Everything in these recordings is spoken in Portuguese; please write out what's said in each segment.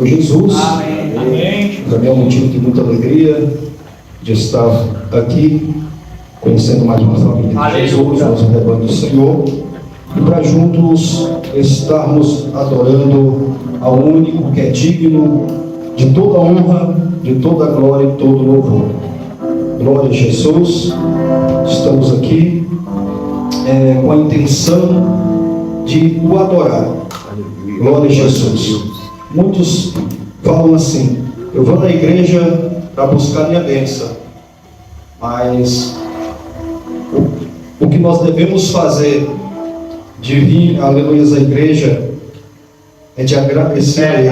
Senhor Jesus. Amém. Amém. Para mim é um motivo de muita alegria de estar aqui, conhecendo mais uma família de Jesus, nosso rebanho do Senhor, e para juntos estarmos adorando ao único que é digno de toda honra, de toda glória e todo louvor. Glória a Jesus. Estamos aqui com a intenção de o adorar. Glória a Jesus. Muitos falam assim: eu vou na igreja para buscar minha bênção, mas o que nós devemos fazer de vir, aleluia, à igreja é de agradecer a Ele.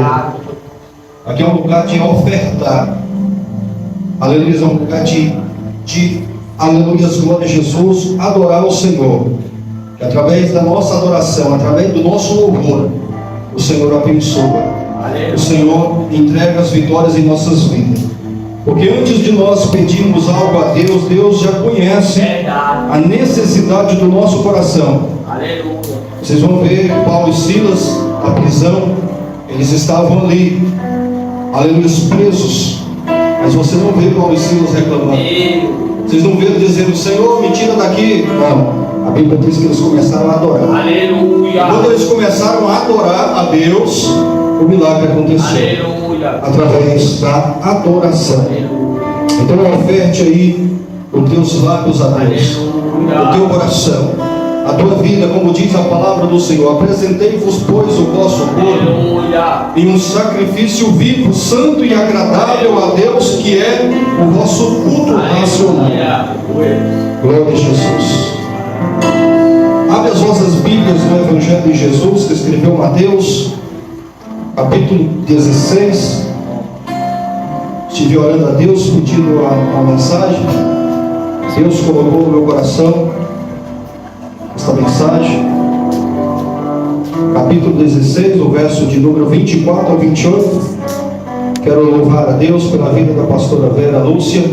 Aqui é um lugar de ofertar, aleluia, é um lugar de aleluia, glória a Jesus, adorar o Senhor. Que através da nossa adoração, através do nosso louvor, o Senhor abençoa, o Senhor entrega as vitórias em nossas vidas. Porque antes de nós pedirmos algo a Deus, Deus já conhece a necessidade do nosso coração. Aleluia. Vocês vão ver Paulo e Silas na prisão, eles estavam ali, aleluia, presos. Mas você não vê Paulo e Silas reclamando. Vocês não vê dizendo: Senhor, me tira daqui. Não, a Bíblia diz que eles começaram a adorar. Aleluia. Quando eles começaram a adorar a Deus, o milagre aconteceu. Aleluia. Através da adoração. Então oferte aí os teus lábios a Deus, o teu coração, a tua vida, como diz a palavra do Senhor: apresentei-vos, pois, o vosso corpo em um sacrifício vivo, santo e agradável a Deus, que é o vosso culto racional. Glória a Jesus. Abre as vossas Bíblias no Evangelho de Jesus, que escreveu Mateus, capítulo 16. Estive orando a Deus, pedindo a mensagem. Deus colocou no meu coração esta mensagem. Capítulo 16, o verso de número 24 ao 28. Quero louvar a Deus pela vida da pastora Vera Lúcia,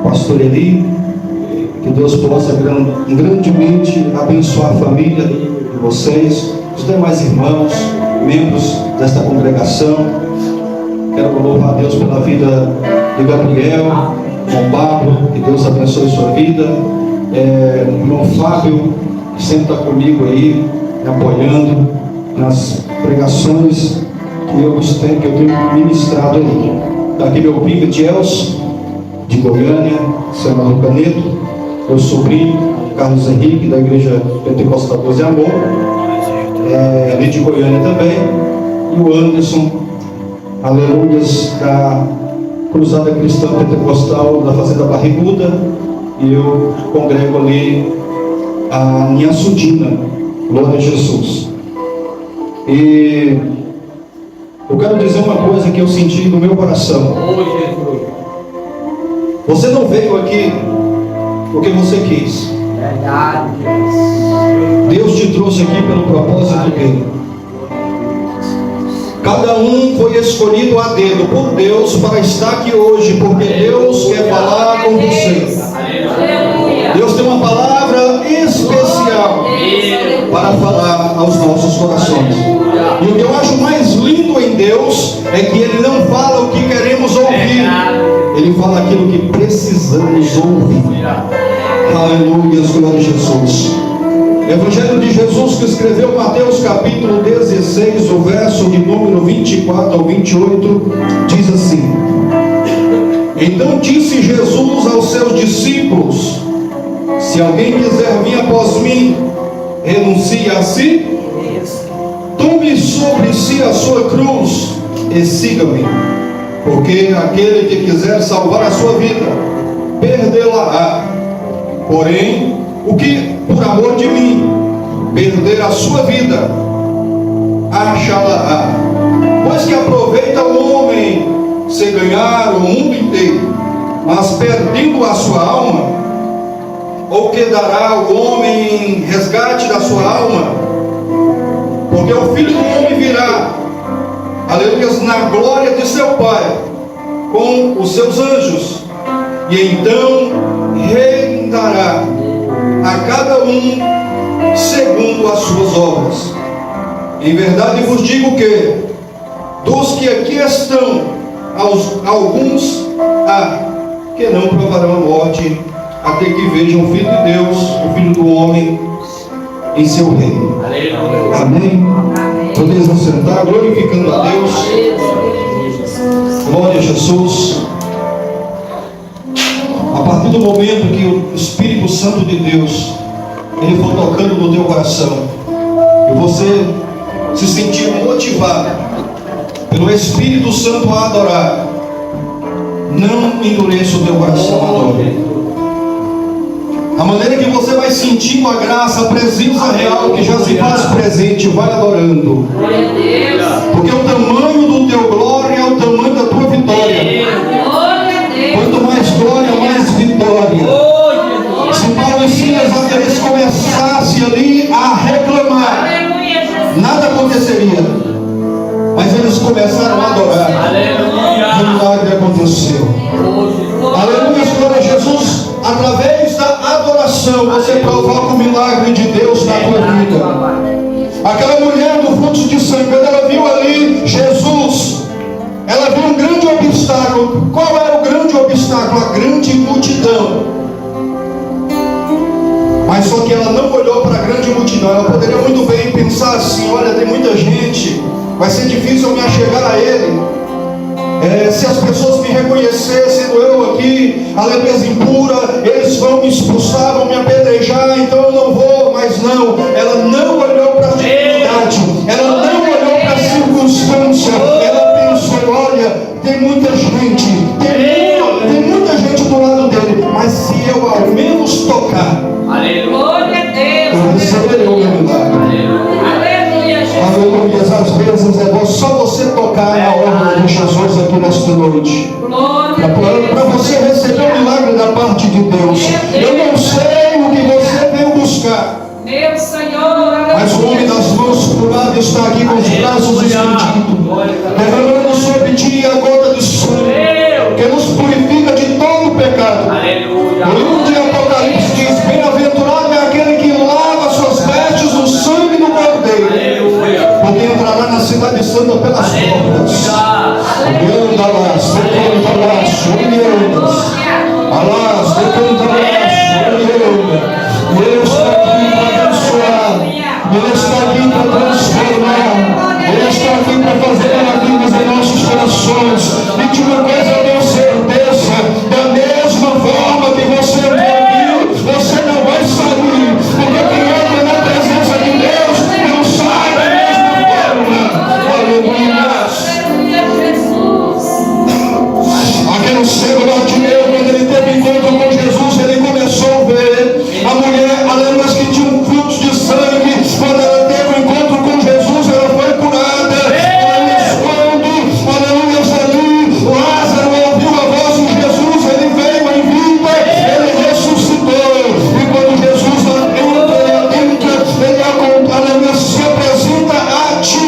pastor Eli. Que Deus possa grandemente abençoar a família de vocês, os demais irmãos, membros desta congregação. Quero louvar a Deus pela vida de Gabriel, João Pablo, que Deus abençoe sua vida. O irmão Fábio, que sempre está comigo aí, me apoiando nas pregações que eu tenho ministrado aí. Daqui meu primo Diels, de Goiânia, Samuel Caneto, meu sobrinho Carlos Henrique, da Igreja Pentecostal Deus e Amor, ali de Goiânia também, e o Anderson, aleluias, da Cruzada Cristã Pentecostal da Fazenda Barriguda, e eu congrego ali a Inhaçudina. Glória a Jesus. E eu quero dizer uma coisa que eu senti no meu coração. Você não veio aqui porque você quis. Deus te trouxe aqui pelo propósito dele. Cada um foi escolhido a dedo por Deus para estar aqui hoje, porque Deus quer falar com você. Deus tem uma palavra especial para falar aos nossos corações. E o que eu acho mais lindo em Deus é que Ele não fala o que queremos ouvir, Ele fala aquilo que precisamos ouvir. Aleluia, glória a Jesus. Evangelho de Jesus, que escreveu Mateus capítulo 16, o verso de número 24 ao 28, diz assim: então disse Jesus aos seus discípulos: se alguém quiser vir após mim, renuncie a si, tome sobre si a sua cruz e siga-me. Porque aquele que quiser salvar a sua vida, perdê-la-á. Porém, o que por amor de mim perder a sua vida, achá-la-á. Pois que aproveita o homem se ganhar o mundo inteiro, mas perdendo a sua alma, ou que dará o homem em resgate da sua alma? Porque o Filho do Homem virá, aleluia, na glória de seu Pai, com os seus anjos, e então reinará a cada um segundo as suas obras. Em verdade vos digo que, Dos que aqui estão, alguns há que não provarão a morte, até que vejam o Filho de Deus, o Filho do Homem, em seu reino. Aleluia. Amém? Podemos nos sentar, glorificando a Deus. Glória a Jesus. A partir do momento que o Espírito Santo de Deus ele for tocando no teu coração e você se sentir motivado pelo Espírito Santo a adorar, não endureça o teu coração a adorar. A maneira que você vai sentindo a graça, a presença real que já se faz presente, vai adorando. Porque o tamanho do teu glória é o tamanho da tua vitória. Quanto mais glória, mais vitória. Se Paulo e Silas eles começassem ali a reclamar, nada aconteceria. Mas eles começaram a adorar. E o milagre aconteceu. Aleluia, glória a Jesus. Através da adoração você provoca o milagre de Deus na tua vida. Aquela mulher do fluxo de sangue, quando ela viu ali Jesus, ela viu um grande obstáculo. Qual era o grande obstáculo? A grande multidão. Mas só que ela não olhou para a grande multidão. Ela poderia muito bem pensar assim: olha, tem muita gente, vai ser difícil eu me achegar a ele. Se as pessoas me reconhecerem, sendo eu aqui, a limpeza impura, eles vão me expulsar, vão me apedrejar, então eu não vou. Mas não, ela não olhou para a dificuldade, ela não olhou para a circunstância, ela pensou: olha, tem muita gente, tem muita gente do lado dele, mas se eu ao menos tocar, eu receberei o meu milagre. Aleluia. Às vezes é bom só você tocar na obra de Jesus aqui nesta noite, para você receber o milagre da parte de Deus. Eu não sei o que você veio buscar, mas o homem das mãos curadas está aqui com os braços estendidos, derramando sobre ti a gota de sangue que nos purifica de todo o pecado. O livro de Apocalipse diz: bem-aventurado é aquele que lava suas vestes no sangue do Cordeiro, porque entrará na cidade santa pelas portas. Alas, decanta-las, alas, decanta-las. Ele está aqui para abençoar, Ele está aqui para transformar, Ele está aqui para fazer maravilhas em nossos corações. E de uma coisa eu tenho certeza: da mesma forma que você veio, você não vai sair, porque quem entra na presença de Deus não sai da mesma forma. Aleluia. Aquele cego Bartimeu, quando ele teve encontro com Jesus, ele começou a ver a mulher, aleluia, que tinha um fluxo de sangue. Quando ela teve um encontro com Jesus, ela foi curada. Aleluia, ali Lázaro ouviu a voz de Jesus, ele veio em vida, ele ressuscitou. E quando Jesus entra, ele aleluia, se apresenta a ti.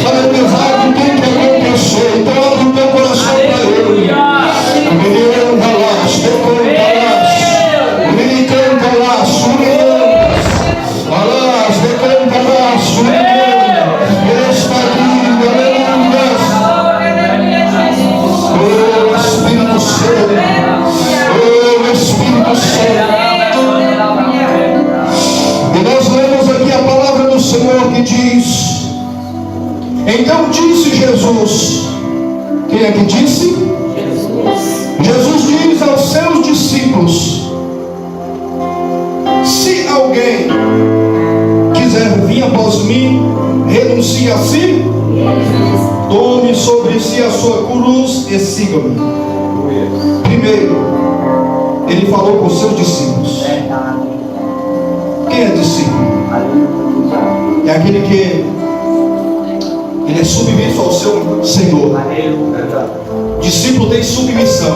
Aleluia, sabe o que aconteceu. Então abre o teu coração para ele. Então disse Jesus. Quem é que disse? Jesus diz aos seus discípulos: se alguém quiser vir após mim, renuncie a si, tome sobre si a sua cruz e siga-me. Primeiro, ele falou com os seus discípulos. Quem é discípulo? É aquele que ele é submisso ao seu Senhor. Discípulo tem submissão.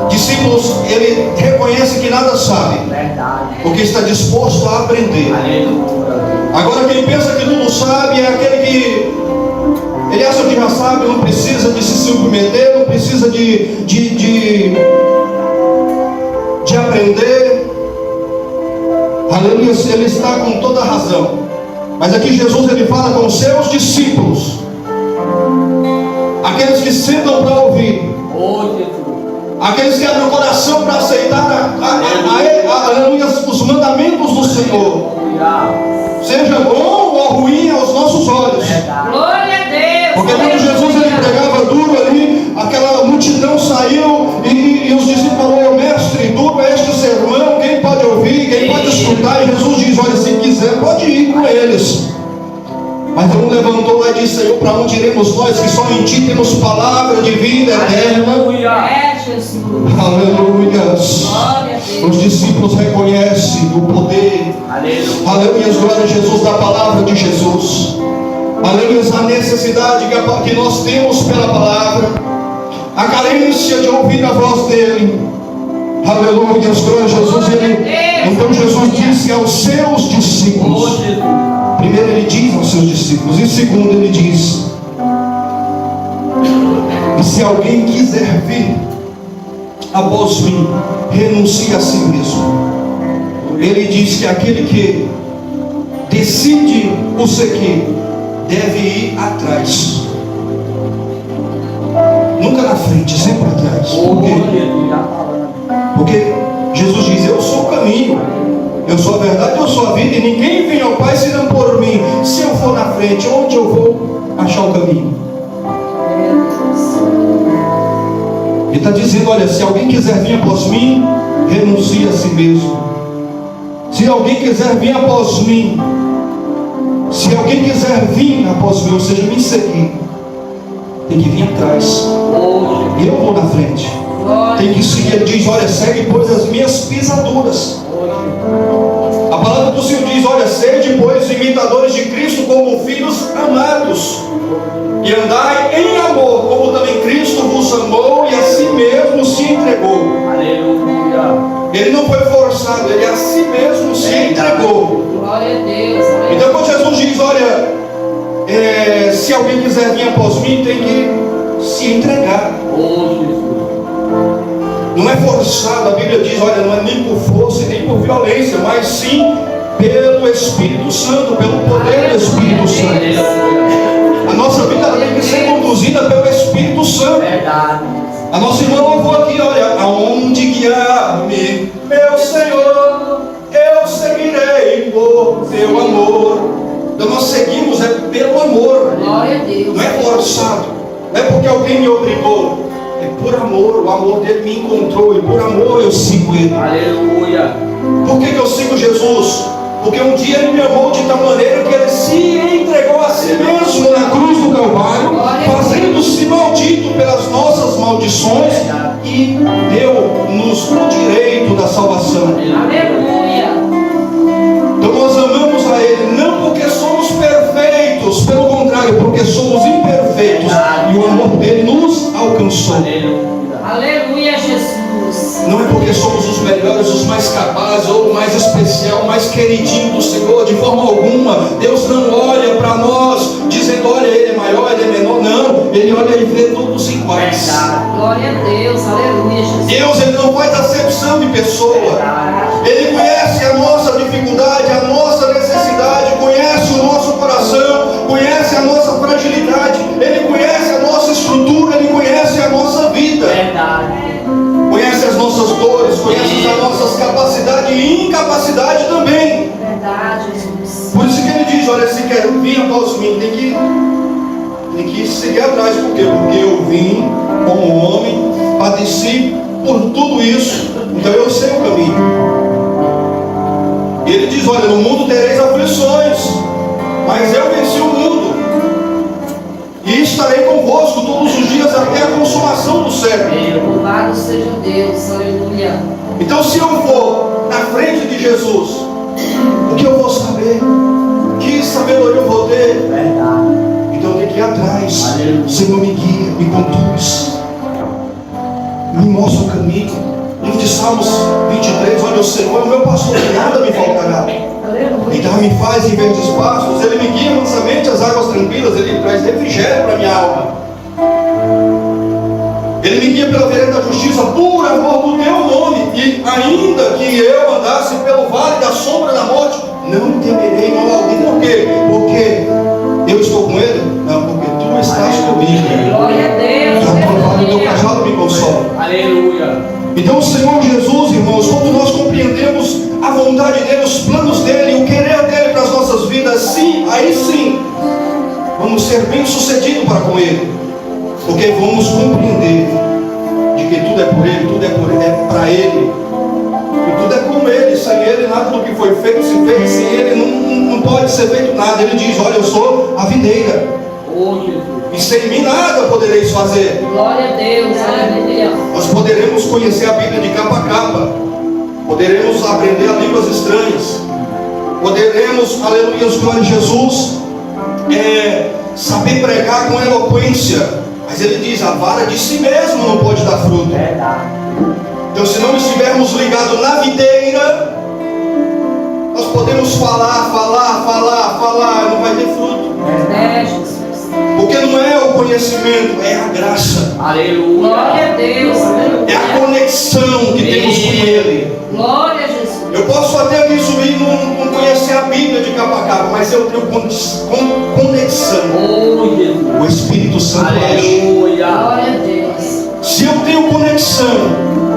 Discípulos, ele reconhece que nada sabe, porque está disposto a aprender. Agora quem pensa que tudo sabe é aquele que ele acha que já sabe, não precisa de se submeter, não precisa de aprender. Aleluia, ele está com toda a razão. Mas aqui Jesus ele fala com os seus discípulos. aqueles que sentam para ouvir, aqueles que abrem o coração para aceitar aleluia, os mandamentos do Senhor, seja bom ou ruim aos nossos olhos. Glória a Deus. Porque quando Jesus ele pregava duro ali, aquela multidão saiu e os discípulos falaram: mestre, duro é este sermão, quem pode ouvir, quem pode escutar? E Jesus diz: olha, se quiser pode ir com eles. Mas um levantou lá e disse: Senhor, para onde iremos nós, que só em Ti temos palavra de vida eterna? É, Jesus. Aleluia. Glória a Deus. Os discípulos reconhecem o poder, aleluia, glória a Jesus, da palavra de Jesus. Aleluia, a necessidade que nós temos pela palavra, a carência de ouvir a voz dele. Aleluia, glória a Jesus. Então Jesus disse aos seus discípulos. Primeiro ele diz aos seus discípulos, e segundo ele diz: e se alguém quiser vir após mim, renuncie a si mesmo. Ele diz que aquele que decide o seguir deve ir atrás, nunca na frente, sempre atrás. Por quê? Porque Jesus diz: eu sou o caminho, eu sou a verdade, eu sou a vida, e ninguém vem ao Pai senão por mim. Se eu for na frente, onde eu vou achar o caminho? Ele está dizendo: olha, se alguém quiser vir após mim, renuncie a si mesmo. Se alguém quiser vir após mim, se alguém quiser vir após mim, ou seja, me seguir, tem que vir atrás. Eu vou na frente. Tem que seguir. Ele diz: olha, segue pois as minhas pisaduras. A palavra do Senhor diz: olha, sede pois imitadores de Cristo como filhos amados, e andai em amor, como também Cristo vos amou e a si mesmo se entregou. Aleluia. Ele não foi forçado, ele a si mesmo se entregou. Glória a Deus. Então quando Jesus diz: olha, se alguém quiser vir após mim, tem que se entregar. Não é forçado, a Bíblia diz: olha, não é nem por força e nem por violência, mas sim pelo Espírito Santo, pelo poder do Espírito Santo. A nossa vida tem que ser conduzida pelo Espírito Santo. A nossa irmã louvou aqui: olha, aonde guiar-me, meu Senhor, eu seguirei por teu amor. Então nós seguimos pelo amor. Glória a Deus. Não é forçado, não é porque alguém me obrigou, é por amor. O amor dele me encontrou e por amor eu sigo ele. Aleluia. Por que eu sigo Jesus? Porque um dia ele me amou de tal maneira que ele se entregou a si mesmo na cruz do Calvário, fazendo-se maldito pelas nossas maldições, e deu-nos o direito da salvação. Aleluia. Então nós amamos a ele não porque somos perfeitos, pelo contrário, porque somos imperfeitos, e o amor dele nos alcançou. Aleluia, Jesus. Não é porque somos os melhores, os mais capazes, ou o mais especial, o mais queridinho do Senhor, de forma alguma. Deus não olha para nós dizendo: olha, ele é maior, ele é menor. Não, ele olha e vê todos iguais. Glória a Deus, aleluia, Jesus. Deus, ele não faz acepção de pessoa. Ele conhece a nossa dificuldade, a nossa necessidade, conhece o nosso coração, conhece a nossa fragilidade, ele conhece a nossa estrutura, ele conhece a nossa vida. Conhece as nossas dores, conhece as nossas capacidades e incapacidade também. Verdade, Jesus. Por isso que ele diz: olha, se quer vir após mim, tem que seguir atrás. Por quê? Porque eu vim como homem, padeci por tudo isso, então eu sei o caminho. E ele diz: olha, no mundo tereis aflições, mas eu venci o mundo, e estarei convosco todos os dias até a consumação do século. Louvado seja Deus, aleluia. Então, se eu for na frente de Jesus, o que eu vou saber? Que sabedoria eu vou ter? Então eu tenho que ir atrás. Senhor, me guia, me conduz, me mostra o caminho. Livro de Salmos 23, onde o Senhor é o meu pastor, e nada me faltará. Então me faz em verdes pastos, ele me guia mansamente às águas tranquilas, ele traz refrigério para a minha alma. Ele me guia pela vereda da justiça, por amor do teu nome. E ainda que eu andasse pelo vale da sombra da morte, não temerei mal algum. Por quê? Porque eu estou com ele? Não, porque tu estás comigo. Glória a Aleluia. Então o Senhor Jesus, irmãos, quando nós compreendemos a vontade dele, os planos dele, o querer dele para as nossas vidas, sim, aí sim, vamos ser bem sucedidos para com ele, porque vamos compreender de que tudo é por ele, tudo é para ele, e tudo é com ele. Sem ele nada do que foi feito se fez, sem ele não pode ser feito nada. Ele diz: olha, eu sou a videira, Oh, Jesus. e sem mim nada podereis fazer. Glória a Deus, aleluia. Nós poderemos conhecer a Bíblia de capa a capa, poderemos aprender a línguas estranhas, poderemos, aleluia, glória a Jesus, saber pregar com eloquência, mas ele diz: a vara de si mesmo não pode dar fruto. Então, se não estivermos ligados na videira, nós podemos falar, não vai ter fruto, Jesus. porque não é o conhecimento, é a graça, Aleluia. Glória a Deus, é a aleluia. conexão que temos com ele. Glória a Jesus. Eu posso até vir subir e não conhecer a Bíblia de capa a capa, mas eu tenho conexão. Oh, Jesus. O Espírito Santo age. Aleluia. Glória a Deus. Se eu tenho conexão,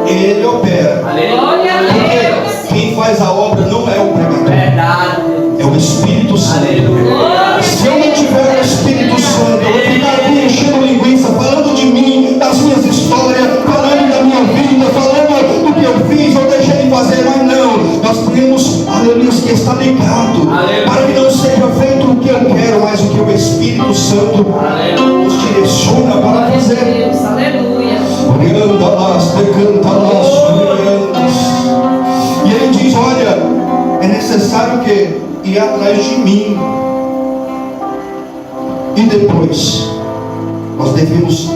ele opera. Glória a Deus. Porque quem faz a obra não é o pregador, Verdade. é o Espírito Santo. Aleluia. Se eu não tiver o Espírito Santo, eu vou ficar aqui enchendo linguiça, falando de mim, das minhas histórias, falando da minha vida, falando do que eu fiz, eu deixei de fazer, mas não. Nós temos, aleluia, que estar ligado, Aleluia. para que não seja feito o que eu quero, mas o que o Espírito Santo Aleluia. nos direciona para Glória a fazer. Deus, aleluia. E ele diz: olha, é necessário que ir atrás de mim. E depois nós devemos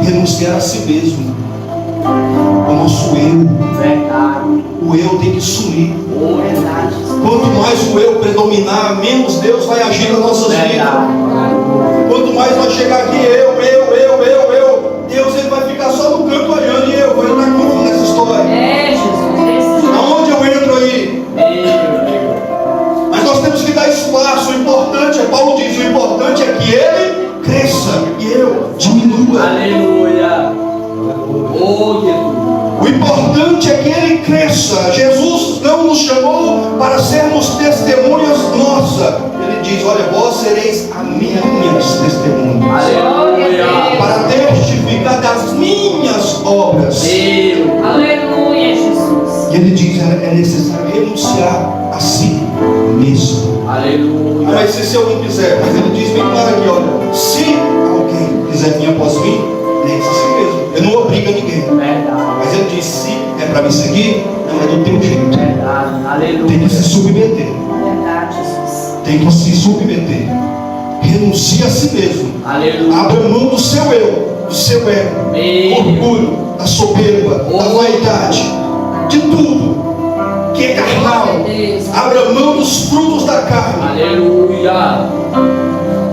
renunciar a si mesmo, o nosso eu. Verdade. O eu tem que sumir. Oh, Verdade. Quanto mais o eu predominar, menos Deus vai agir nas nossas vidas. verdade. Quanto mais nós chegar aqui, eu, Deus ele vai ficar só no canto olhando, e eu vou entrar como nessa história? Jesus. Aonde eu entro aí? Meu Mas nós temos que dar espaço. O importante Paulo diz, o importante é que ele cresça e eu diminua. Aleluia. Oh, Jesus. O importante é que ele cresça. Jesus não nos chamou para sermos testemunhas nossas. Ele diz: olha, vós sereis as minhas testemunhas, Aleluia. para testificar das minhas obras. Deus. Aleluia, Jesus. E ele diz: é necessário renunciar a si mesmo. Aleluia. Mas se eu não quiser, mas ele diz bem claro aqui: olha, se alguém quiser vir após mim, negue-se a si mesmo. Eu não obrigo a ninguém, Verdade. mas ele diz: se é para me seguir, não é do teu jeito. Verdade. Aleluia. Tem que se submeter, Verdade, Jesus. tem que se submeter. Renuncia a si mesmo. Aleluia. Abra mão do seu eu, do seu ego, do orgulho, da soberba, da vaidade, de tudo que é carnal. Abra mão dos frutos da carne Aleluia.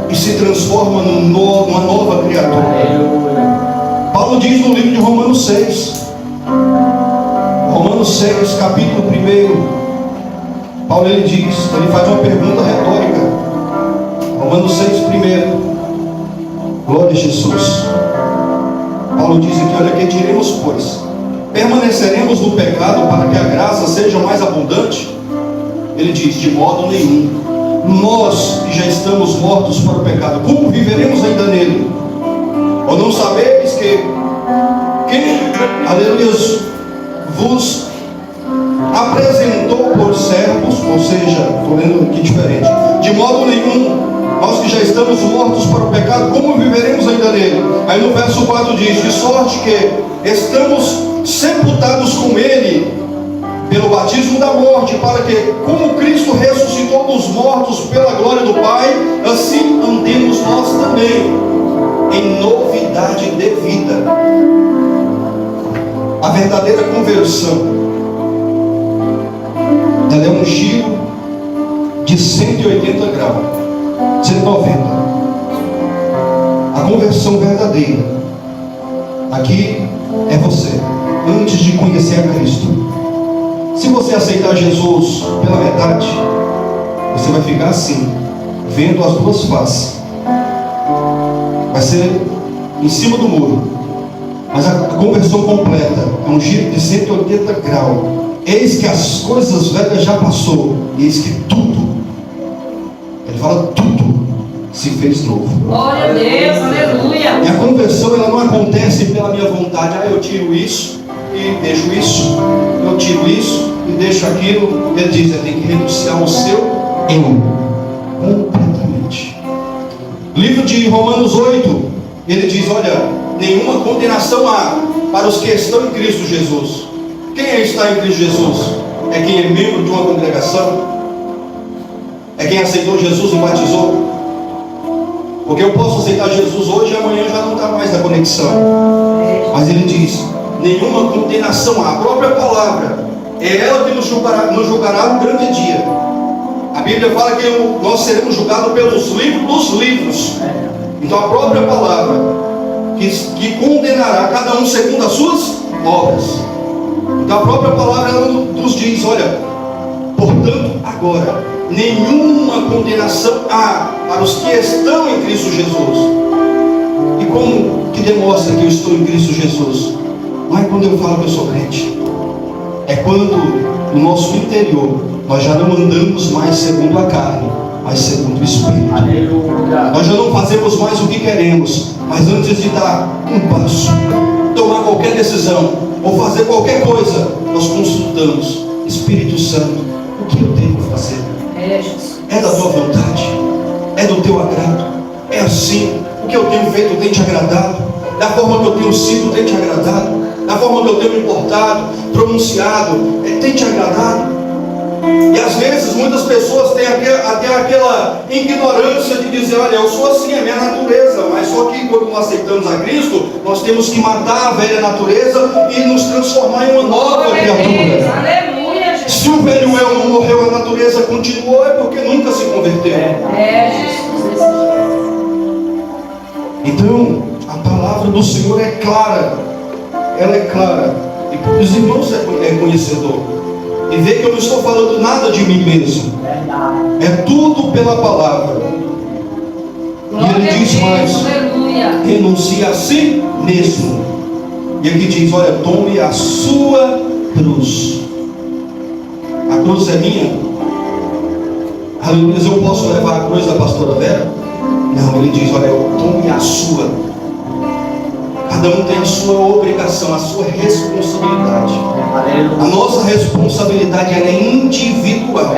e se transforma numa nova criatura. Aleluia. Paulo diz no livro de Romanos 6, capítulo 1, Paulo ele diz, ele faz uma pergunta retórica. Romanos 6, 1, glória a Jesus. Paulo diz aqui: olha, que diremos, pois? Permaneceremos no pecado para que a graça seja mais abundante? Ele diz: de modo nenhum. Nós que já estamos mortos para o pecado, como viveremos ainda nele? Ou não sabeis que quem, aleluia, vos apresentou por servos, ou seja, estou lendo aqui diferente, de modo nenhum. Nós que já estamos mortos para o pecado, como viveremos ainda nele? Aí no verso 4 diz: de sorte que estamos sepultados com ele pelo batismo da morte, para que, como Cristo ressuscitou dos mortos pela glória do Pai, assim andemos nós também em novidade de vida. A verdadeira conversão, ela é um giro de 180 graus, 190. A conversão verdadeira aqui é você, antes de conhecer a Cristo. Se você aceitar Jesus pela metade, você vai ficar assim, vendo as duas faces. Vai ser em cima do muro. Mas a conversão completa é um giro de 180 graus. Eis que as coisas velhas já passou, eis que tudo, ele fala tudo, se fez novo. Glória a Deus, aleluia. E a conversão ela não acontece pela minha vontade. Eu tiro isso e deixo isso, eu tiro isso e deixo aquilo. Ele diz, tem que renunciar ao seu eu completamente. Livro de Romanos 8, ele diz, olha, nenhuma condenação há para os que estão em Cristo Jesus. Quem está em Cristo Jesus? É quem é membro de uma congregação? É quem aceitou Jesus e batizou? Porque eu posso aceitar Jesus hoje e amanhã já não está mais na conexão. Mas ele diz, nenhuma condenação há. A própria palavra é ela que nos julgará no grande dia. A Bíblia fala que nós seremos julgados pelos livros dos livros. Então a própria palavra que condenará cada um segundo as suas obras. Então a própria palavra ela nos diz, olha, portanto agora nenhuma condenação há para os que estão em Cristo Jesus. E como que demonstra que eu estou em Cristo Jesus? Não é quando eu falo que eu sou crente, é quando no nosso interior nós já não andamos mais segundo a carne, mas segundo o Espírito. Aleluia. Nós já não fazemos mais o que queremos, mas antes de dar um passo, tomar qualquer decisão ou fazer qualquer coisa, nós consultamos, Espírito Santo, o que eu devo fazer? Jesus. É da tua vontade? É do teu agrado? É assim? O que eu tenho feito tem te agradado? Da forma que eu tenho sido tem te agradado? Da forma que eu tenho me portado, pronunciado, tem te agradado? E às vezes muitas pessoas têm até aquela ignorância de dizer, olha, eu sou assim, é minha natureza. Mas só que quando nós aceitamos a Cristo, nós temos que matar a velha natureza e nos transformar em uma nova criatura. Aleluia, Jesus. Se o velho eu não morreu, a natureza continuou, é porque nunca se converteu. Jesus, desse jeito. Então, a palavra do Senhor é clara. Ela é clara. E os irmãos é conhecedor. E vê que eu não estou falando nada de mim mesmo. É tudo pela palavra. E ele diz mais, renuncie a si mesmo. E aqui diz, olha, tome a sua cruz. A cruz é minha? Aleluia, eu posso levar a cruz da pastora Vera? Não, ele diz, olha, tome a sua. Cada um tem a sua obrigação, a sua responsabilidade. A nossa responsabilidade ela é individual.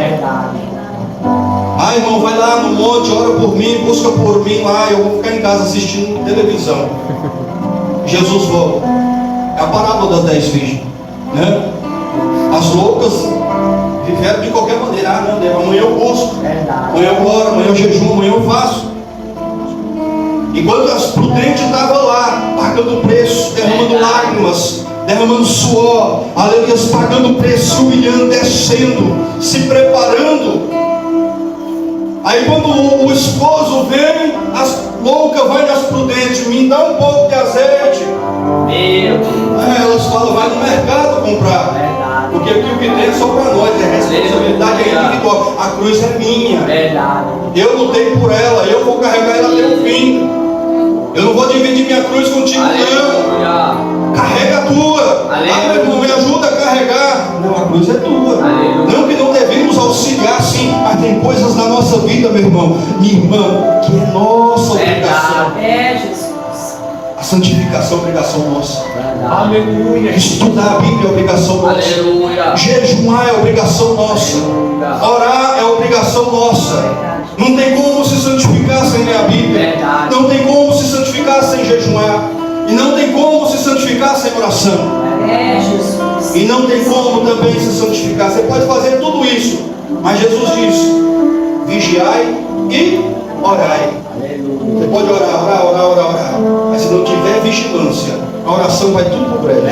Ah, irmão, vai lá no monte, ora por mim, busca por mim lá, eu vou ficar em casa assistindo televisão. Jesus volta. É a parábola das 10 virgens, né? As loucas viveram de qualquer maneira. Ah, não, Deus, amanhã eu busco, amanhã eu oro, amanhã eu jejuo, amanhã eu faço. Enquanto as prudentes estavam lá, pagando preço, derramando lágrimas, derramando suor, aleluia, pagando preço, humilhando, descendo, se preparando. Aí quando o esposo vem, as loucas vai nas prudentes, me dá um pouco de azeite. Elas falam, vai no mercado comprar. Porque aqui o que tem é só para nós, a responsabilidade é individual. A cruz é minha. Eu lutei por ela, eu vou carregar ela até o fim. Eu não vou dividir minha cruz contigo, não. Carrega a tua. Ah, meu irmão, me ajuda a carregar. Não, a cruz é tua. Não que não devemos auxiliar, sim, mas tem coisas na nossa vida, meu irmão, minha irmã, que é nossa obrigação. Jesus. A santificação é obrigação nossa. Aleluia. Estudar a Bíblia é obrigação nossa. Aleluia. Jejuar é obrigação nossa. Orar é obrigação nossa. Não tem como se santificar sem ler a Bíblia. Não tem como se santificar sem jejuar. E não tem como se santificar sem oração. Jesus. E não tem como também se santificar. Você pode fazer tudo isso, mas Jesus diz, vigiai e orai. Você pode orar. Mas se não tiver vigilância, a oração vai tudo para o breve.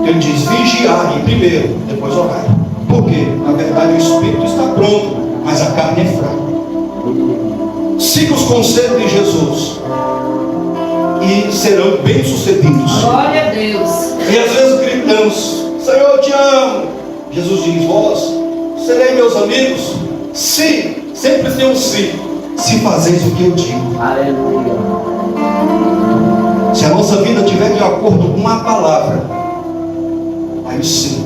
Ele diz, vigiai primeiro, depois orai. Por quê? Na verdade o Espírito está pronto, mas a carne é fraca. Siga os conselhos de Jesus e serão bem-sucedidos. Glória a Deus. E às vezes gritamos, Senhor, eu te amo. Jesus diz, vós serei meus amigos se, sempre tem um se fazeis o que eu digo. Aleluia. Se a nossa estiver de acordo com a palavra, aí sim,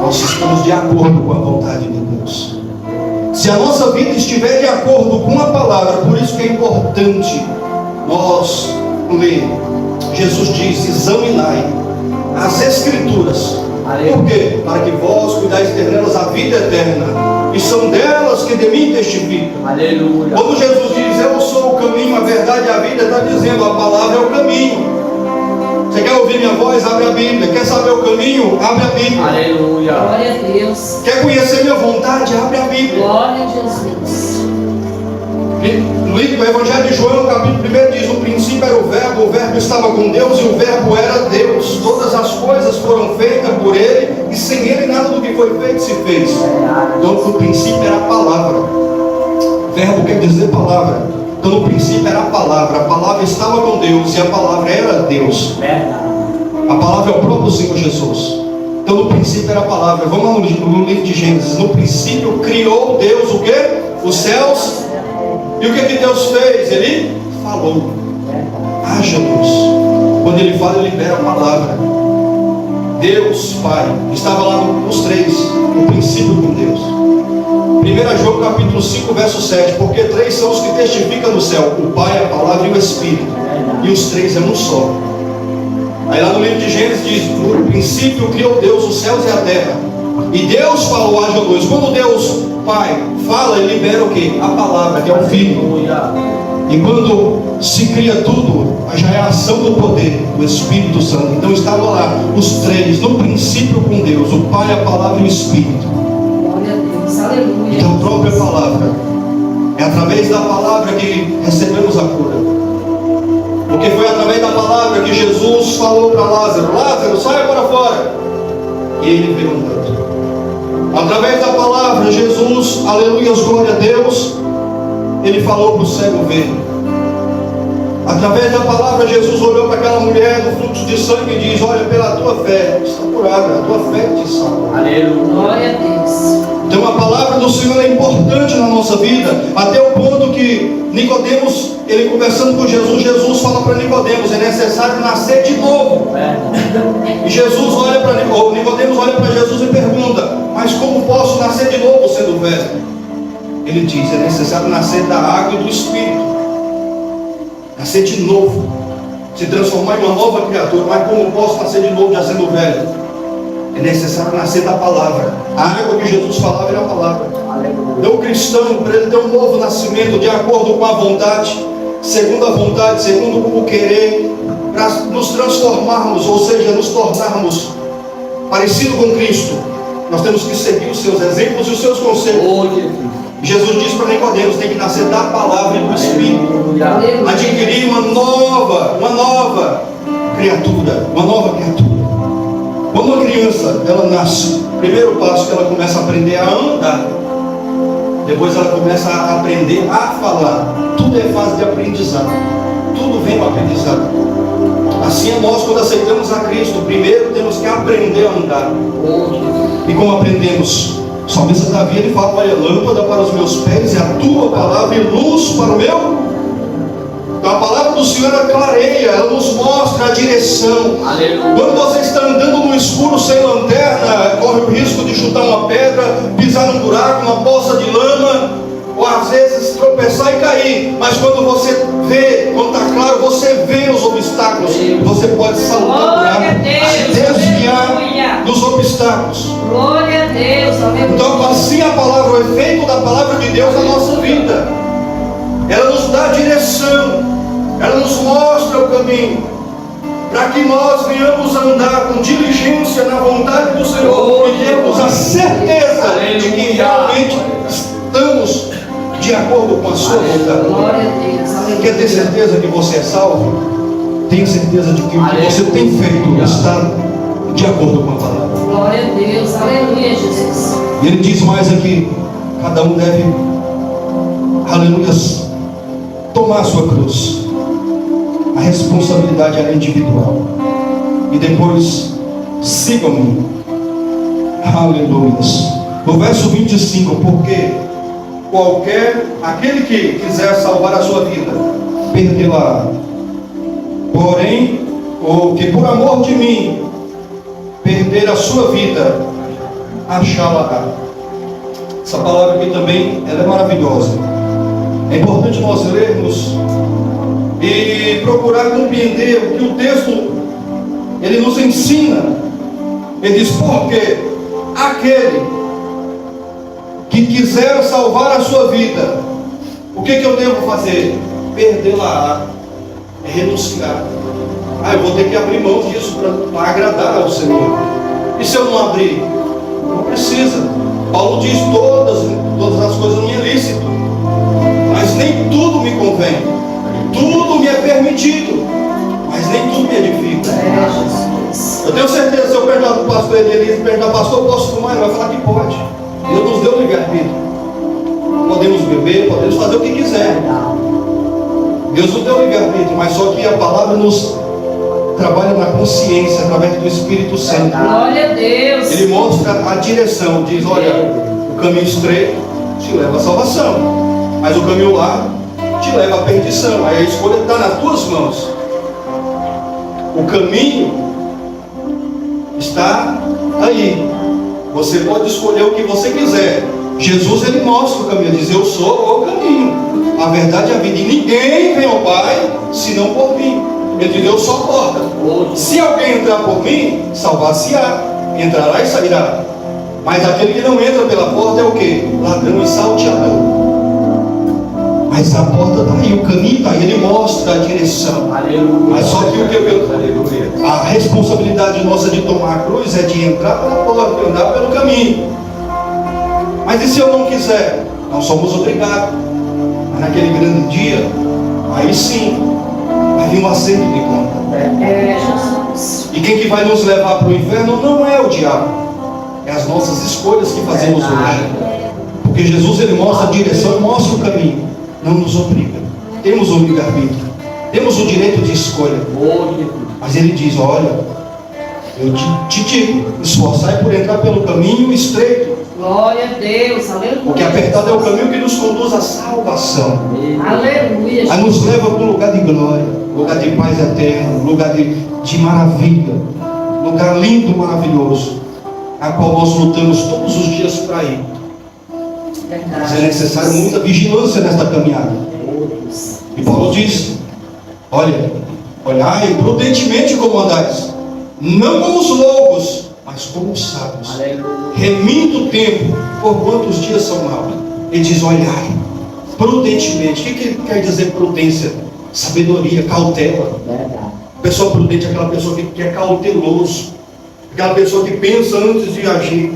nós estamos de acordo com a vontade de Deus. Se a nossa vida estiver de acordo com a palavra, por isso que é importante nós ler. Jesus diz: examinai as Escrituras. Por quê? Para que vós cuidais ter nelas a vida eterna, e são delas que de mim testificam. Aleluia. Quando Jesus diz: eu sou o caminho, a verdade e a vida, está dizendo: a palavra é o caminho. Você quer ouvir minha voz? Abre a Bíblia. Quer saber o caminho? Abre a Bíblia. Aleluia. Glória a Deus. Quer conhecer minha vontade? Abre a Bíblia. Glória a Jesus. No livro do Evangelho de João, capítulo 1, diz: no princípio era o verbo estava com Deus e o verbo era Deus. Todas as coisas foram feitas por Ele, e sem Ele nada do que foi feito se fez. Então no princípio era a palavra. Verbo quer dizer palavra. Então no princípio era a palavra estava com Deus e a palavra era Deus. A palavra é o próprio Senhor Jesus. Então no princípio era a palavra. Vamos lá no livro de Gênesis. No princípio criou Deus o quê? Os céus. E o que Deus fez? Ele falou: haja luz. Quando Ele fala, Ele libera a palavra. Deus, Pai, estava lá nos três, no princípio com Deus. 1 João capítulo 5, verso 7. Porque três são os que testificam no céu: o Pai, a palavra e o Espírito. E os três é um só. Aí lá no livro de Gênesis diz: no princípio criou Deus os céus e a terra. E Deus falou: haja luz. Quando Deus Pai fala, Ele libera o que? A palavra, que é o Filho. E quando se cria tudo, já é a ação do poder do Espírito Santo. Então estavam lá os três, no princípio com Deus: o Pai, a palavra e o Espírito. Glória a Deus. Aleluia. Então a própria palavra. É através da palavra que recebemos a cura. Porque foi através da palavra que Jesus falou para Lázaro: Lázaro, saia para fora. E ele veio andando. Através da palavra, Jesus, aleluia, glória a Deus, Ele falou para o cego ver. Através da palavra, Jesus olhou para aquela mulher do fluxo de sangue e diz: olha, pela tua fé, está curada, a tua fé te salva. Aleluia. Glória a Deus. Então a palavra do Senhor é importante na nossa vida, até o ponto que Nicodemos, ele conversando com Jesus, Jesus fala para Nicodemos: é necessário nascer de novo. E Jesus olha para Nicodemos, olha para Jesus e pergunta: mas como posso nascer de novo sendo velho? Ele diz: é necessário nascer da água e do Espírito. Nascer de novo, se transformar em uma nova criatura. Mas como posso nascer de novo já sendo velho? É necessário nascer da palavra. A água que Jesus falava era a palavra. Então o cristão, para ele ter um novo nascimento de acordo com a vontade, segundo a vontade, segundo o querer, para nos transformarmos, ou seja, nos tornarmos parecido com Cristo, nós temos que seguir os seus exemplos e os seus conselhos. Jesus disse para Nicodemos: tem que nascer da palavra e do Espírito. Adquirir uma nova criatura. Quando uma criança, ela nasce, o primeiro passo que ela começa a aprender a andar, depois ela começa a aprender a falar. Tudo é fase de aprendizado. Tudo vem para aprendizado. Assim é nós, quando aceitamos a Cristo, primeiro temos que aprender a andar. E como aprendemos? O salmista Davi, ele fala: olha, lâmpada para os meus pés é a tua palavra e luz para o meu. Então a palavra do Senhor, ela clareia, ela nos mostra a direção. Aleluia. Quando você está andando no escuro sem lanterna, corre o risco de chutar uma pedra, pisar num buraco, uma poça de lama, ou às vezes tropeçar e cair. Mas quando você vê, quando está claro, você vê os obstáculos, você pode saltar, desviar dos obstáculos. Glória a Deus. Aleluia. Então assim a palavra, o efeito da palavra de Deus na nossa vida, ela nos dá direção, ela nos mostra o caminho, para que nós venhamos andar com diligência na vontade do Senhor e tenhamos a certeza de que realmente estamos de acordo com a sua vontade. Glória a Deus. Quer ter certeza que você é salvo? Tenha certeza de que o que você tem feito está de acordo com a palavra. Glória a Deus. Aleluia, Jesus. E ele diz mais aqui: cada um deve, aleluia, tomar a sua cruz. A responsabilidade é individual. E depois, sigam-me. Aleluia. No verso 25: porque aquele que quiser salvar a sua vida, perdê-la. Porém, ou que por amor de mim perder a sua vida, achá-la. Essa palavra aqui também, ela é maravilhosa. É importante nós lermos e procurar compreender o que o texto ele nos ensina. Ele diz: porque aquele que quiser salvar a sua vida, o que eu devo fazer? Perdê-la, é renunciar. Eu vou ter que abrir mão disso para agradar ao Senhor. E se eu não abrir? Não precisa. Paulo diz: todas as coisas me é lícito, mas nem tudo me convém. Tudo me é permitido, mas nem tudo me edifica. Eu tenho certeza, se eu perguntar para o pastor Elias, perguntar: pastor, posso fumar? Ele vai falar que pode. Deus nos deu livre-arbítrio. Podemos beber, podemos fazer o que quiser. Deus nos deu livre-arbítrio, mas só que a palavra nos trabalha na consciência, através do Espírito Santo. Glória a Deus. Ele mostra a direção, diz: olha, o caminho estreito te leva à salvação, mas o caminho largo te leva à perdição. Aí a escolha está nas tuas mãos. O caminho está aí. Você pode escolher o que você quiser. Jesus, ele mostra o caminho, diz: eu sou o caminho, a verdade e a vida, e ninguém vem ao Pai senão por mim. Ele diz: eu sou a porta. Se alguém entrar por mim, salvar-se-á, entrará e sairá. Mas aquele que não entra pela porta é o quê? Ladrão e salteador. Mas a porta está aí, o caminho está aí, ele mostra a direção. Aleluia. Mas só que a responsabilidade nossa de tomar a cruz é de entrar pela porta, andar pelo caminho. Mas e se eu não quiser? Não somos obrigados. Mas naquele grande dia, aí sim, vai vir um acerto de conta. Jesus. E quem que vai nos levar para o inferno não é o diabo, é as nossas escolhas que fazemos hoje. Porque Jesus, ele mostra a direção, mostra o caminho, não nos obriga. Temos o livre-arbítrio, temos o direito de escolha. Mas ele diz: olha, eu te digo, esforçai por entrar pelo caminho estreito. Glória a Deus. Aleluia. Porque apertado é o caminho que nos conduz à salvação. Aleluia. Aí nos leva para um lugar de glória, lugar de paz eterna, lugar de maravilha, lugar lindo, maravilhoso, a qual nós lutamos todos os dias para ir. Mas é necessário muita vigilância nesta caminhada. E Paulo diz: olhai prudentemente como andais, não como os loucos, mas como os sábios, remindo o tempo, porquanto os dias são maus. Ele diz: olhai prudentemente. O que quer dizer prudência? Sabedoria, cautela. Pessoa prudente é aquela pessoa que é cauteloso, aquela pessoa que pensa antes de agir,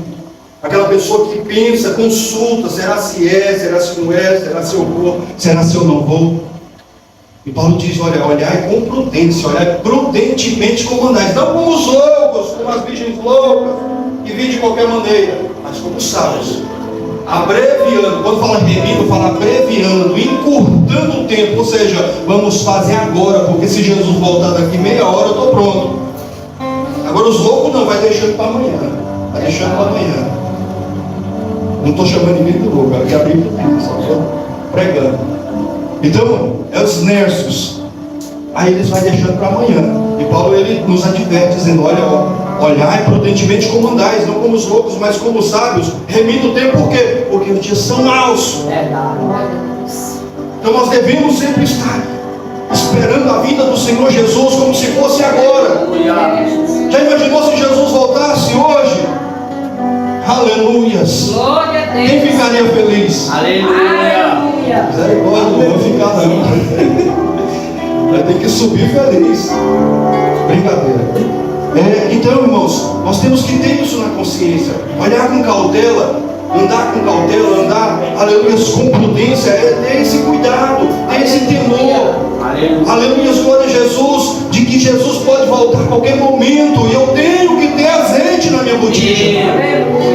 aquela pessoa que pensa, consulta: será se é, será se não é, será se eu vou, será se eu não vou. E Paulo diz: olhai com prudência, olhai prudentemente como andais, não como os loucos, como as virgens loucas, que vivem de qualquer maneira, mas como sábios, abreviando. Quando fala remindo, fala abreviando, encurtando o tempo, ou seja, vamos fazer agora, porque se Jesus voltar daqui meia hora, eu estou pronto. Agora os loucos não, vai deixando para amanhã, vai deixando para amanhã. Não estou chamando ninguém de louco, eu quero abrir só estou pregando. Então, é os nércios. Aí eles vão deixando para amanhã. E Paulo, ele nos adverte, dizendo: olhai prudentemente como andais, não como os loucos, mas como os sábios, remindo o tempo. Por quê? Porque os dias são maus. Então nós devemos sempre estar esperando a vinda do Senhor Jesus como se fosse agora. Já imaginou se Jesus voltasse hoje? Aleluias. Glória a Deus. Quem ficaria feliz? Aleluia. Misericórdia, não vou ficar não. Vai ter que subir feliz. Brincadeira. Então, irmãos, nós temos que ter isso na consciência. Olhar com cautela, andar com cautela, andar, aleluia, com prudência, ter esse cuidado, ter esse temor. Aleluia, glória a Jesus, de que Jesus pode voltar a qualquer momento, e eu tenho que ter azeite na minha botija.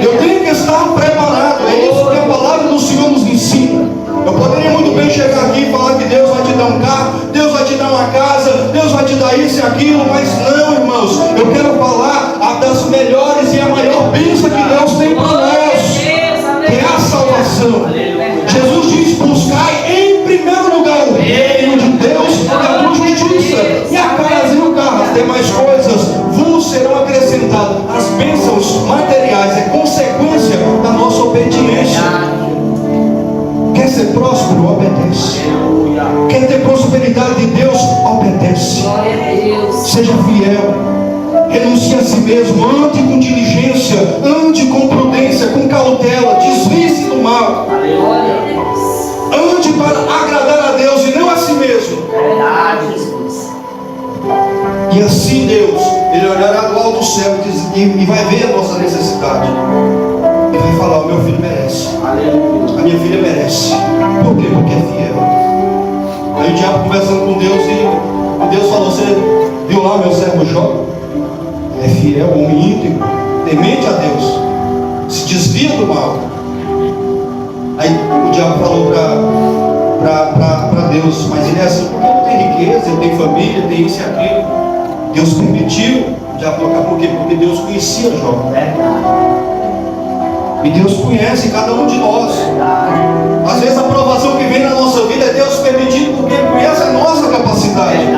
Eu tenho que estar preparado. É isso que a palavra do Senhor nos ensina. Eu poderia muito bem chegar aqui e falar que Deus vai te dar um carro, Deus vai te dar uma casa, Deus vai te dar isso e aquilo, mas não, irmãos. Eu quero falar das melhores e a maior bênção que Deus tem para nós, que é a salvação. Jesus diz: buscai em primeiro lugar o reino de Deus e a sua justiça, e a casa e o carro, as demais Seja fiel. Renuncie a si mesmo. Ande com diligência. Ande com prudência, com cautela. Desvie-se do mal. Glória a Deus. Ande para agradar a Deus e não a si mesmo. Verdade, Jesus. E assim Deus, Ele olhará do alto do céu e vai ver a nossa necessidade. E vai falar: o meu filho merece. A minha filha merece. Por quê? Porque é fiel. Aí o diabo conversando com Deus e Deus falou: você viu lá meu servo Jó? É fiel, homem íntegro, temente a Deus, se desvia do mal. Aí o diabo falou para Deus: mas ele é assim porque ele tem riqueza, ele tem família, tem isso e aquilo. Deus permitiu o diabo tocar. Por quê? Porque Deus conhecia Jó. E Deus conhece cada um de nós. Às vezes a provação que vem na nossa vida é Deus permitindo, porque Ele conhece a nossa capacidade.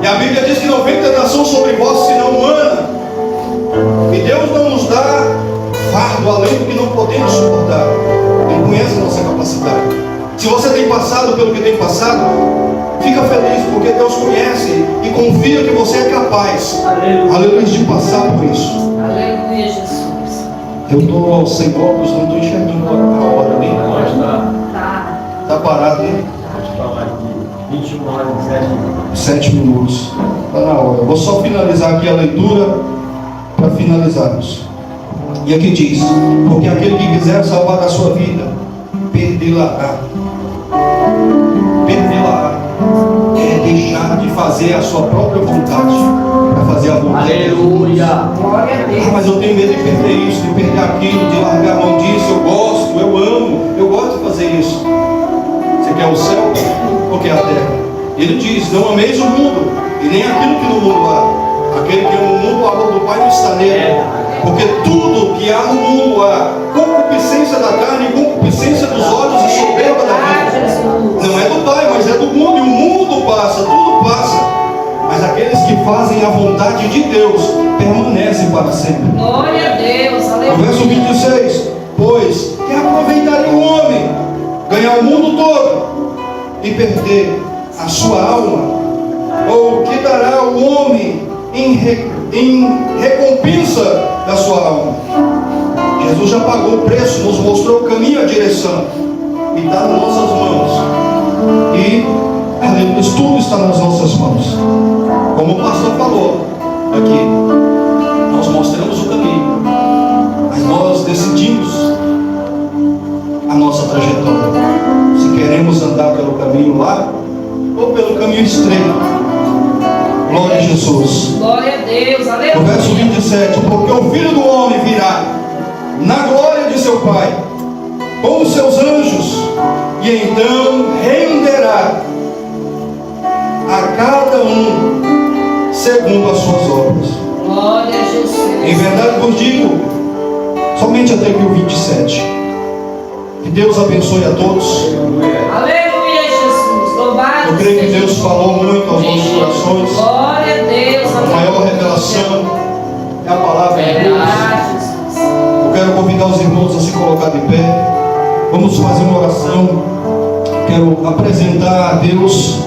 E a Bíblia diz que não vem tentação sobre vós senão humana. E Deus não nos dá fardo além do que não podemos suportar. Ele conhece a nossa capacidade. Se você tem passado pelo que tem passado, fica feliz, porque Deus conhece e confia que você é capaz, aleluia, de passar por isso. Aleluia, Jesus. Eu estou sem óculos, não estou enxergando a hora ali. Tá. Está parado aí? 21 horas e 7 minutos. 7 minutos. Está na hora. Eu vou só finalizar aqui a leitura para finalizarmos. E aqui diz: porque aquele que quiser salvar a sua vida, perdê-la-á. Perdê-la-á. É deixar de fazer a sua própria vontade para fazer a vontade. Aleluia. Glória a Deus. Mas eu tenho medo de perder isso, de perder aquilo, de largar a mão disso. Eu gosto, eu amo, eu gosto de fazer isso. Você quer o céu ou quer a terra? Ele diz: não ameis o mundo e nem aquilo que no mundo há. Aquele que ama o mundo, o amor do Pai não está nele. Porque tudo que há no mundo há concupiscência da carne, concupiscência dos olhos e soberba da vida. Não é do Pai, mas é do mundo. E o mundo passa, tudo passa. Mas aqueles que fazem a vontade de Deus permanecem para sempre. Glória a Deus. No Aleluia. verso 26: pois que aproveitaria o homem ganhar o mundo todo e perder a sua alma? Ou que dará o homem em recompensa da sua alma? Jesus já pagou o preço, nos mostrou o caminho, a direção, e está nas nossas mãos. E aleluia, tudo está nas nossas mãos. Como o pastor falou aqui, nós mostramos o caminho, mas nós decidimos a nossa trajetória, se queremos andar pelo caminho lá ou pelo caminho estreito. Glória a Jesus. Glória a Deus. Aleluia. No verso 27: porque o Filho do Homem virá na glória de seu Pai com os seus anjos, e então renderá a cada um segundo as suas obras. Glória a Jesus. Em verdade vos digo, somente até aqui o 27. Que Deus abençoe a todos. Aleluia, Jesus. Louvado. Eu creio que seja Deus falou muito aos nossos corações. Glória a Deus. A maior revelação é a palavra de Deus. Verdade, Jesus. Eu quero convidar os irmãos a se colocar de pé. Vamos fazer uma oração. Quero apresentar a Deus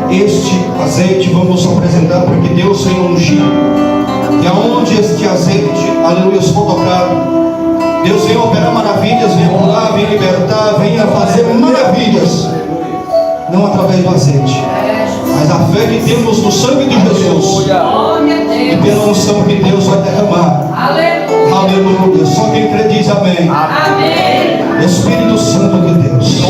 este azeite. Vamos apresentar para que Deus venha ungir. E aonde este azeite, aleluia, for tocado, Deus venha operar maravilhas, venha curar, venha libertar, venha fazer maravilhas. Não através do azeite, mas a fé que temos no sangue de Jesus Glória a e Deus. pela unção que Deus vai derramar. Aleluia. Aleluia. Só quem crê diz amém. Amém. Espírito Santo de Deus,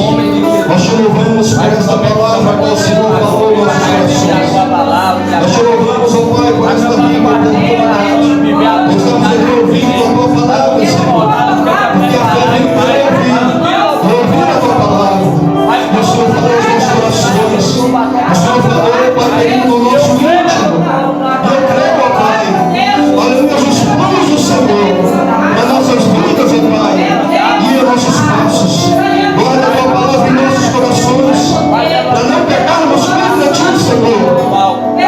nós te louvamos por esta palavra que o Senhor falou em nossos corações. Nós te louvamos, ó Pai, por esta vida da oportunidade. Estamos aqui ouvindo a tua palavra, Senhor. Porque a fé vem por ouvir a tua palavra. O Senhor falou aos nossos corações. O Senhor falou, Pai, no nosso íntimo. E eu creio, ó Pai, aleluia, os planos do Senhor nas nossas vidas, ó Pai, e os nossos passos. Guarda a tua palavra em nossos corações, para não pecarmos contra ti, Senhor.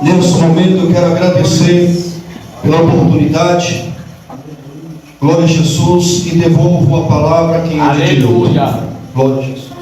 Nesse momento eu quero agradecer pela oportunidade. Glória a Jesus, e devolvo a palavra a quem é de Deus. Aleluia. Glória a Jesus.